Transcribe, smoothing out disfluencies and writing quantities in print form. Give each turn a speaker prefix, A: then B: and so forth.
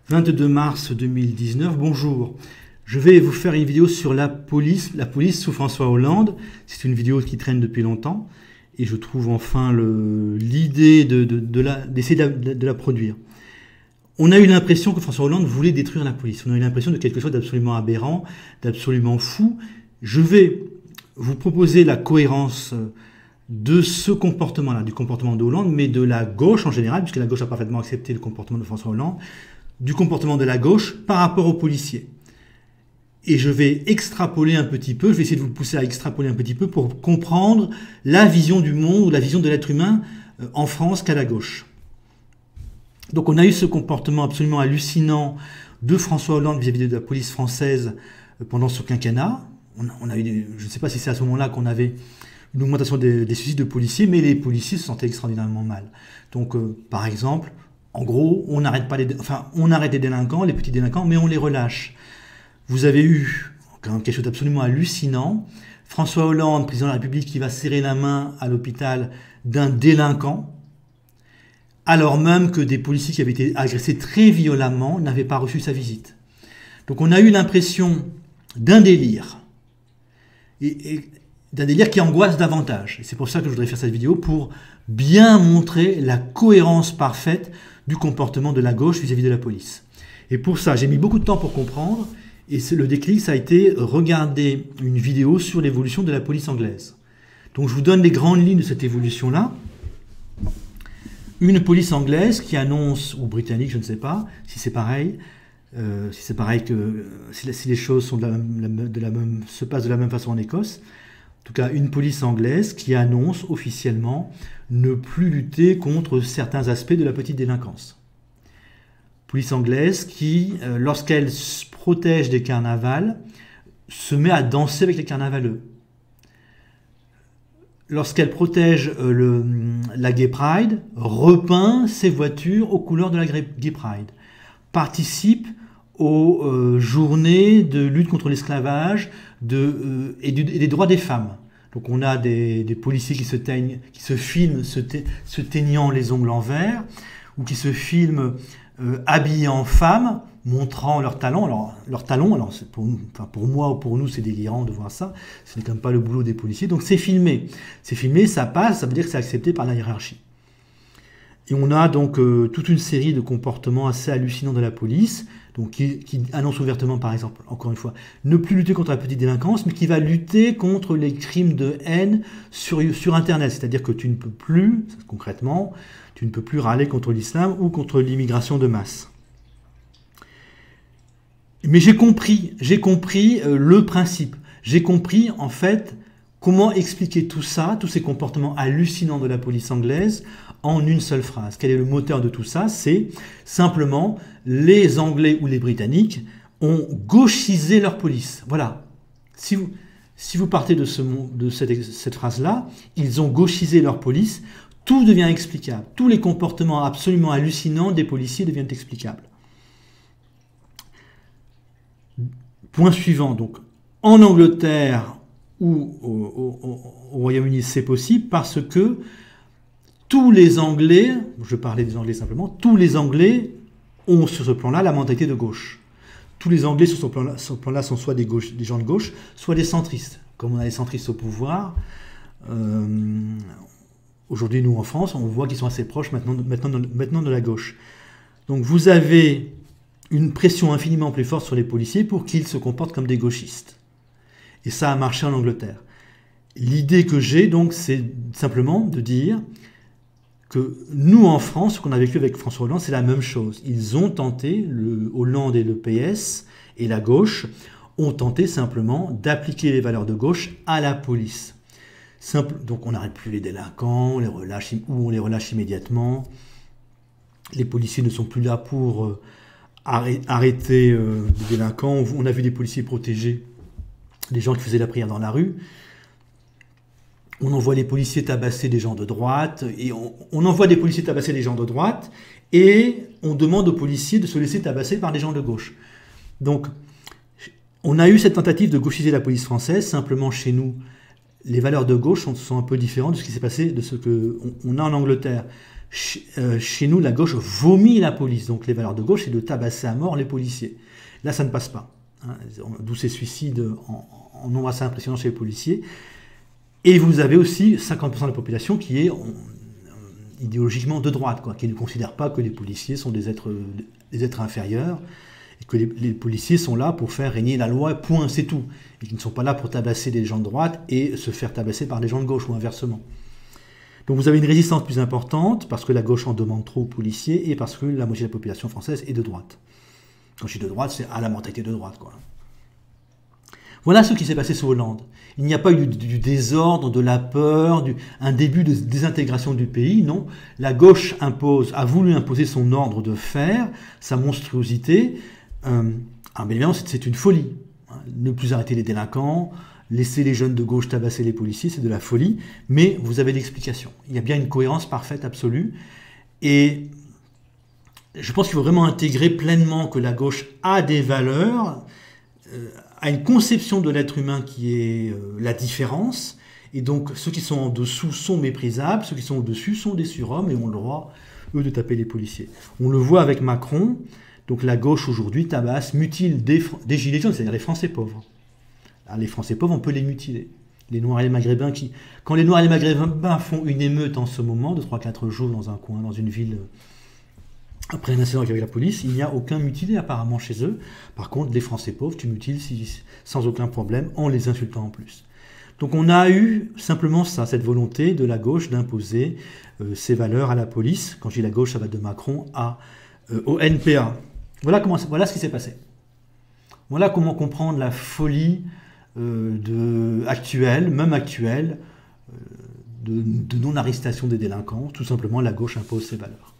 A: 22 mars 2019, bonjour. Je vais vous faire une vidéo sur la police sous François Hollande. C'est une vidéo qui traîne depuis longtemps et je trouve enfin l'idée d'essayer de la produire. On a eu l'impression que François Hollande voulait détruire la police. On a eu l'impression de quelque chose d'absolument aberrant, d'absolument fou. Je vais vous proposer la cohérence de ce comportement-là, du comportement de Hollande, mais de la gauche en général, puisque la gauche a parfaitement accepté le comportement de François Hollande, du comportement de la gauche par rapport aux policiers. Et je vais extrapoler un petit peu, je vais essayer de vous pousser à extrapoler un petit peu pour comprendre la vision du monde ou la vision de l'être humain en France qu'à la gauche. Donc on a eu ce comportement absolument hallucinant de François Hollande vis-à-vis de la police française pendant ce quinquennat. On a eu, je ne sais pas si c'est à ce moment-là qu'on avait une augmentation des suicides de policiers, mais les policiers se sentaient extraordinairement mal. Donc par exemple, en gros, on arrête les délinquants, les petits délinquants, mais on les relâche. Vous avez eu quand même quelque chose d'absolument hallucinant. François Hollande, président de la République, qui va serrer la main à l'hôpital d'un délinquant, alors même que des policiers qui avaient été agressés très violemment n'avaient pas reçu sa visite. Donc on a eu l'impression d'un délire, et d'un délire qui angoisse davantage. C'est pour ça que je voudrais faire cette vidéo, pour bien montrer la cohérence parfaite du comportement de la gauche vis-à-vis de la police. Et pour ça, j'ai mis beaucoup de temps pour comprendre, et le déclic, ça a été regarder une vidéo sur l'évolution de la police anglaise. Donc je vous donne les grandes lignes de cette évolution-là. Une police anglaise qui annonce, ou britannique, je ne sais pas, si c'est pareil, si les choses sont se passent de la même façon en Écosse. En tout cas, une police anglaise qui annonce officiellement ne plus lutter contre certains aspects de la petite délinquance. Police anglaise qui, lorsqu'elle protège des carnavals, se met à danser avec les carnavaleux. Lorsqu'elle protège la Gay Pride, repeint ses voitures aux couleurs de la Gay Pride. Participe aux journées de lutte contre l'esclavage et des droits des femmes. Donc on a des policiers qui se filment se teignant les ongles en vert, ou qui se filment habillés en femmes, montrant leurs talons. Alors pour moi ou pour nous, c'est délirant de voir ça. Ce n'est quand même pas le boulot des policiers. Donc c'est filmé. C'est filmé, ça passe, ça veut dire que c'est accepté par la hiérarchie. Et on a donc toute une série de comportements assez hallucinants de la police, donc qui annonce ouvertement, par exemple, encore une fois, ne plus lutter contre la petite délinquance, mais qui va lutter contre les crimes de haine sur Internet. C'est-à-dire que tu ne peux plus, concrètement, tu ne peux plus râler contre l'islam ou contre l'immigration de masse. Mais j'ai compris le principe. J'ai compris, en fait, comment expliquer tout ça, tous ces comportements hallucinants de la police anglaise, en une seule phrase. Quel est le moteur de tout ça? C'est simplement les Anglais ou les Britanniques ont gauchisé leur police. Voilà. Si vous partez de cette phrase-là, ils ont gauchisé leur police, tout devient explicable. Tous les comportements absolument hallucinants des policiers deviennent explicables. Point suivant, donc, en Angleterre ou au Royaume-Uni, c'est possible parce que tous les Anglais, je parlais des Anglais simplement, tous les Anglais ont sur ce plan-là la mentalité de gauche. Tous les Anglais sur ce plan-là sont soit des gens de gauche, soit des centristes. Comme on a les centristes au pouvoir, aujourd'hui nous en France, on voit qu'ils sont assez proches maintenant de la gauche. Donc vous avez une pression infiniment plus forte sur les policiers pour qu'ils se comportent comme des gauchistes. Et ça a marché en Angleterre. L'idée que j'ai donc, c'est simplement de dire que nous, en France, ce qu'on a vécu avec François Hollande, c'est la même chose. Ils ont tenté, le Hollande et le PS et la gauche, ont tenté simplement d'appliquer les valeurs de gauche à la police. Donc on n'arrête plus les délinquants, on les relâche immédiatement. Les policiers ne sont plus là pour arrêter des délinquants. On a vu des policiers protéger les gens qui faisaient la prière dans la rue. On envoie les policiers tabasser des gens de droite, et on envoie des policiers tabasser des gens de droite, et on demande aux policiers de se laisser tabasser par des gens de gauche. Donc, on a eu cette tentative de gauchiser la police française. Simplement, chez nous, les valeurs de gauche sont un peu différentes de ce qui s'est passé, de ce qu'on a en Angleterre. Chez nous, la gauche vomit la police. Donc les valeurs de gauche, c'est de tabasser à mort les policiers. Là, ça ne passe pas. Hein, d'où ces suicides en nombre assez impressionnant chez les policiers. Et vous avez aussi 50% de la population qui est idéologiquement de droite, quoi, qui ne considère pas que les policiers sont des êtres inférieurs, et que les policiers sont là pour faire régner la loi, point, c'est tout. Et qui ne sont pas là pour tabasser des gens de droite et se faire tabasser par des gens de gauche, ou inversement. Donc vous avez une résistance plus importante, parce que la gauche en demande trop aux policiers, et parce que la moitié de la population française est de droite. Quand je dis de droite, c'est à la mentalité de droite, quoi. Voilà ce qui s'est passé sous Hollande. Il n'y a pas eu du désordre, de la peur, un début de désintégration du pays, non. La gauche a voulu imposer son ordre de faire, sa monstruosité. Bien évidemment, c'est une folie. Ne plus arrêter les délinquants, laisser les jeunes de gauche tabasser les policiers, c'est de la folie. Mais vous avez l'explication. Il y a bien une cohérence parfaite, absolue. Et je pense qu'il faut vraiment intégrer pleinement que la gauche a des valeurs, a une conception de l'être humain qui est la différence, et donc ceux qui sont en dessous sont méprisables, ceux qui sont au-dessus sont des surhommes et ont le droit, eux, de taper les policiers. On le voit avec Macron, donc la gauche aujourd'hui tabasse, mutile des gilets jaunes, c'est-à-dire les Français pauvres. Alors, les Français pauvres, on peut les mutiler. Les Noirs et les Maghrébins quand les Noirs et les Maghrébins font une émeute en ce moment, de 3-4 jours dans un coin, dans une ville, après un incident avec la police, il n'y a aucun mutilé apparemment chez eux. Par contre, les Français pauvres, tu mutiles sans aucun problème, en les insultant en plus. Donc on a eu simplement ça, cette volonté de la gauche d'imposer ses valeurs à la police. Quand je dis la gauche, ça va de Macron au NPA. Voilà ce qui s'est passé. Voilà comment comprendre la folie actuelle, de non-arrestation des délinquants. Tout simplement, la gauche impose ses valeurs.